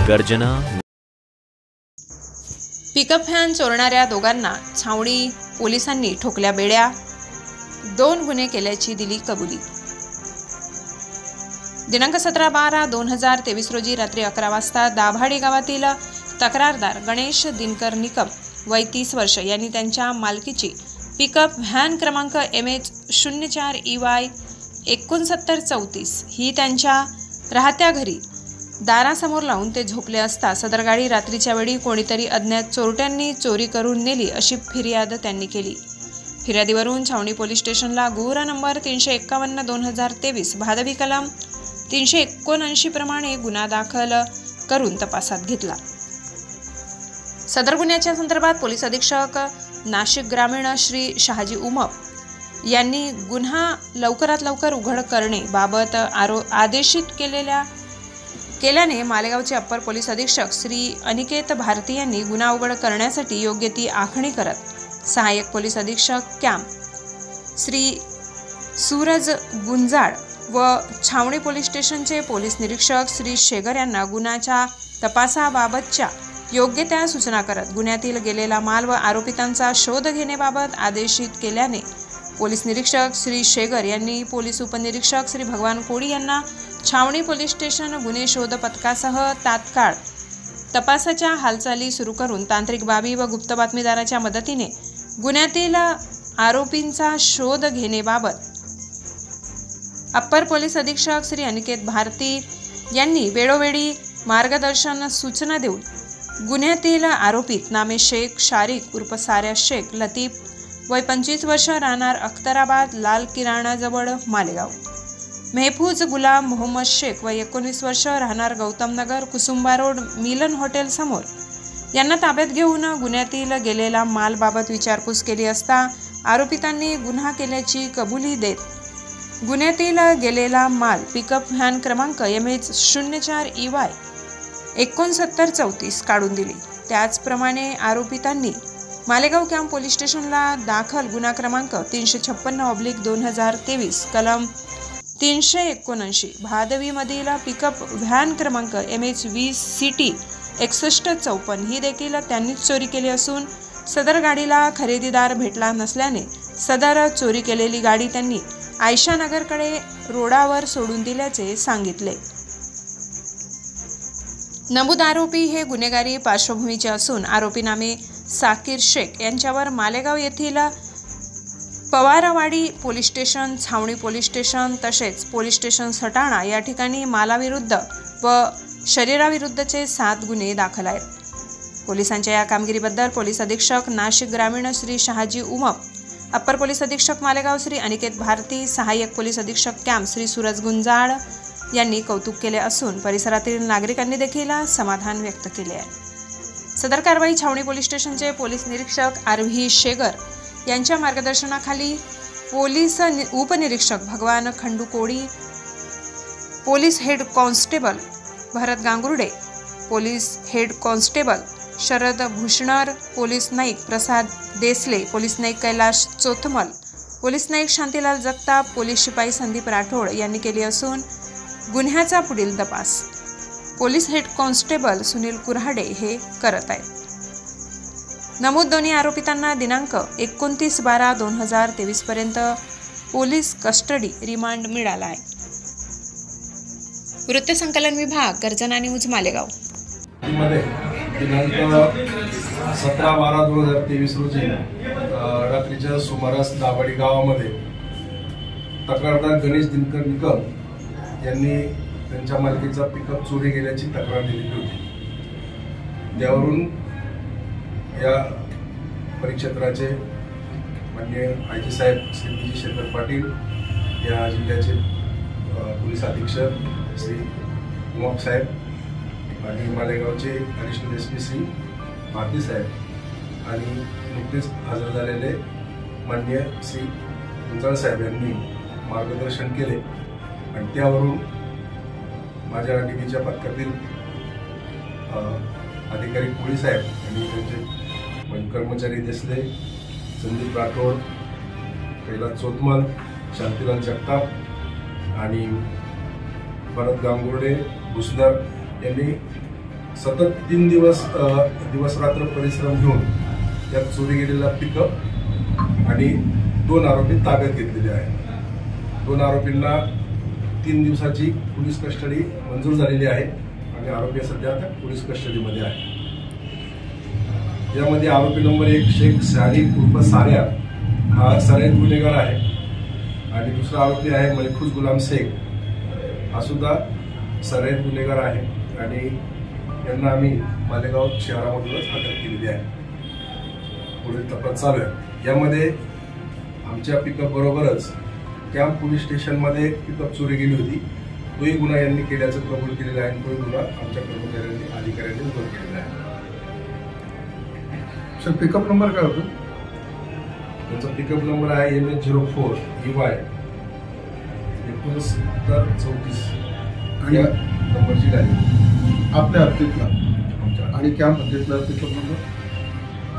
गर्जना। Pickup van चोरणाऱ्या दोघांना छावणी पोलिसांनी ठोकल्या बेड्या, 2 गुन्हे केल्याची दिली कबुली। दिनांक 17/12/2023 रोजी रात्री 11 वाजता दाभाडी गावातील तक्रारदार गणेश दिनकर निकम वय 30 वर्ष यांनी त्यांच्या मालकीची पिकअप व्हॅन क्रमांक MH04EY 6934 ही त्यांच्या राहत्या घरी दारासमोर लावून ते झोपले असता सदर गाडी रात्रीच्या वेळी कोणीतरी अज्ञात चोरट्यांनी चोरी करून नेली अशी फिर्याद त्यांनी केली। फिर्यादीवरून छावणी पोलीस स्टेशनला गुन्हा नंबर 351/2023 भादवी कलम 379 प्रमाणे गुन्हा दाखल करून तपासात घेतला। सदर गुन्ह्याच्या संदर्भात पोलीस अधीक्षक नाशिक ग्रामीण श्री शहाजी उमप यांनी गुन्हा लवकरात लवकर उघड करणे बाबत आदेशित केल्याने मालेगावचे अप्पर पोलीस अधीक्षक श्री अनिकेत भारती यांनी गुन्हा उघड करण्यासाठी योग्य ती आखणी करत सहाय्यक पोलीस अधीक्षक कॅम्प श्री सूरज गुंजाळ व छावणी पोलीस स्टेशनचे पोलीस निरीक्षक श्री शेगर यांना गुन्ह्याच्या तपासाबाबतच्या योग्य त्या सूचना करत गुन्ह्यातील गेलेला माल व आरोपितांचा शोध घेण्याबाबत आदेशित केल्याने पोलीस निरीक्षक श्री शेगर यांनी पोलीस उपनिरीक्षक श्री भगवान कोडी यांना छावणी पोलीस स्टेशन गुन्हे शोध पथकासह तात्काळ तपासाच्या हालचाली सुरू करून तांत्रिक बाबी व गुप्त बातमीदाराच्या मदतीने गुन्ह्यातील आरोपींचा शोध घेण्याबाबत अप्पर पोलीस अधीक्षक श्री अनिकेत भारती यांनी वेळोवेळी मार्गदर्शन सूचना देऊन गुन्ह्यातील आरोपीत नामे शेख शारिक उर्फ साऱ्या शेख लतीफ वय 25 वर्ष राहणार अख्तराबाद लाल किराणाजवळ मालेगाव, मेहफूज गुलाम मोहम्मद शेख वय 19 वर्ष राहणार गौतम नगर कुसुंबा रोड मिलन हॉटेल समोर यांना ताब्यात घेऊन गुन्ह्यातील गेलेला माल बाबत विचारपूस केली असता आरोपितांनी गुन्हा केल्याची कबुली देत गुन्ह्यातील गेलेला माल पिकअप व्हॅन क्रमांक MH04EY 6934 काढून दिली। त्याचप्रमाणे आरोपितांनी मालेगाव कॅम्प पोलीस स्टेशनला दाखल गुन्हा क्रमांक 356/2023 कलम 379 भादवीमधील पिकअप व्हॅन क्रमांक MH20CT 6154 ही देखील त्यांनीच चोरी केली असून सदर गाडीला खरेदीदार भेटला नसल्याने सदर चोरी केलेली गाडी त्यांनी आयशानगरकडे रोडावर सोडून दिल्याचे सांगितले। नमूद आरोपी हे गुन्हेगारी पार्श्वभूमीचे असून आरोपी नामे साकीर शेख यांच्यावर मालेगाव येथील पवारवाडी पोलीस स्टेशन, छावणी पोलीस स्टेशन तसेच पोलीस स्टेशन सटाणा या ठिकाणी मालाविरुद्ध व शरीराविरुद्धचे 7 गुन्हे दाखल आहेत। पोलिसांच्या या कामगिरीबद्दल पोलीस अधीक्षक नाशिक ग्रामीण श्री शहाजी उमप, अप्पर पोलीस अधीक्षक मालेगाव श्री अनिकेत भारती, सहाय्यक पोलीस अधीक्षक कॅम्प श्री सूरज गुंजाळ यांनी कौतुक केले असून परिसरातील नागरिकांनी देखील समाधान व्यक्त केले आहे। सदर कारवाई छावणी पोलीस स्टेशनचे पोलीस निरीक्षक RV शेगर यांच्या मार्गदर्शनाखाली पोलीस उपनिरीक्षक Bhagwan Khandu Kodi, police head constable Bharat Gangurde, police head constable Sharad Bhushanar, police naik Prasad Desale, police naik Kailash Chothmal, police naik Shantilal Jagtap, police शिपाई संदीप राठोड यांनी केली असून गुन्ह्याचा पुढील तपास police head constable Sunil Kurhade हे करत आहेत। नमूद दोन्ही आरोपितांना दिनांक 29/12/2023 पर्यंत पोलीस कस्टडी रिमांड मिळाला आहे। वृत्तसंकलन विभाग, गर्जना न्यूज, मालेगाव। दिनांक 17/12/2023 रोजी रात्रीच्या सुमारास दाभाडी गावामध्ये तक्रारदार गणेश दिनकर निकम यांनी त्यांच्या मालकीचा पिकअप चोरी गेल्याची तक्रार दिलेली होती। त्यावरून या परिक्षेत्राचे माननीय IG साहेब श्री PG शेखर पाटील, या जिल्ह्याचे पोलीस अधीक्षक श्री उमप साहेब आणि मालेगावचे ॲडिशनल SP श्री भारती साहेब आणि नुकतेच हजर झालेले माननीय श्री गुंजाळ साहेब यांनी मार्गदर्शन केले आणि त्यावरून माझ्या DBच्या पथकातील अधिकारी कोळी साहेब आणि त्यांचे कर्मचारी देसले, संदीप राठोड, कैलाश चोथमल, शांतीलाल जगताप आणि भरत गांगुर्डे, भूषणर यांनी सतत 3 दिवस दिवस-रात्र परिश्रम घेऊन त्यात चोरी गेलेला पिकअप आणि 2 आरोपी ताब्यात घेतलेले आहेत. 2 आरोपींना 3 दिवसाची पोलीस कस्टडी मंजूर झालेली आहे आणि आरोपी सध्या आता पोलीस कस्टडीमध्ये आहे. यामध्ये आरोपी नंबर 1 शेख शारिक उर्फ साऱ्या हा सराईत गुन्हेगार आहे आणि दुसरा आरोपी आहे महफूज गुलाम शेख हा सुद्धा सराईत गुन्हेगार आहे आणि यांना आम्ही मालेगाव शहरामधूनच अटक केलेली आहे. पुढील तपास चालू आहे. यामध्ये आमच्या पिकअप बरोबरच कॅम्प पोलीस स्टेशनमध्ये पिकअप चोरी गेली होती, तोही गुन्हा यांनी केल्याचं कबूल केलेलं आहे आणि तोही गुन्हा आमच्या कर्मचाऱ्यांनी अधिकाऱ्यांनी नोंद केलेला आहे. सर पिकअप नंबर काय होतो? त्यांचा पिकअप नंबर आहे MH04 EY 6934 या नंबरची गाडी आपल्या हद्दीतला आमच्या आणि कॅम्प हद्दीतला पिकअप नंबर?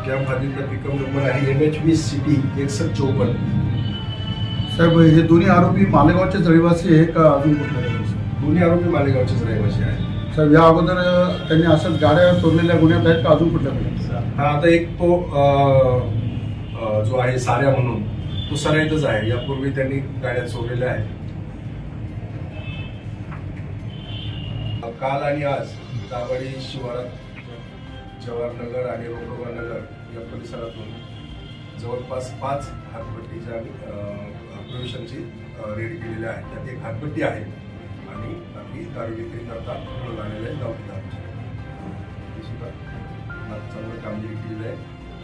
कॅम्प हद्दीतला पिकअप नंबर आहे MH20 CT 6154. साहेब हे दोन्ही आरोपी मालेगावचेच रहिवासी आहे का अजून कुठल्या रहिवासी? दोन्ही आरोपी मालेगावचेच रहिवासी आहेत. साहेब या अगोदर त्यांनी असं गाड्या चोरलेल्या गुन्ह्यात आहेत का अजून कुठल्या गुन्ह्यात? हा आता एक तो जो आहे साऱ्या म्हणून तो सराईतच आहे. यापूर्वी त्यांनी गाड्या चोरलेल्या आहेत. काल आणि आज दाभाडी शिवारात जवाहरनगर आणि रोकडवानगर या परिसरातून जवळपास 5 हातभट्टीच्या प्रोविशनची रेडी केलेल्या आहेत. त्यात एक हातभट्टी आहे आणि बाकी दारू विक्री करता आलेले गावठी ती सुद्धा चांगलं कामगिरी केलेली आहे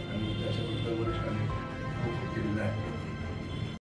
आणि त्याच्याबद्दल वरिष्ठांनी कौतुक केलेलं आहे.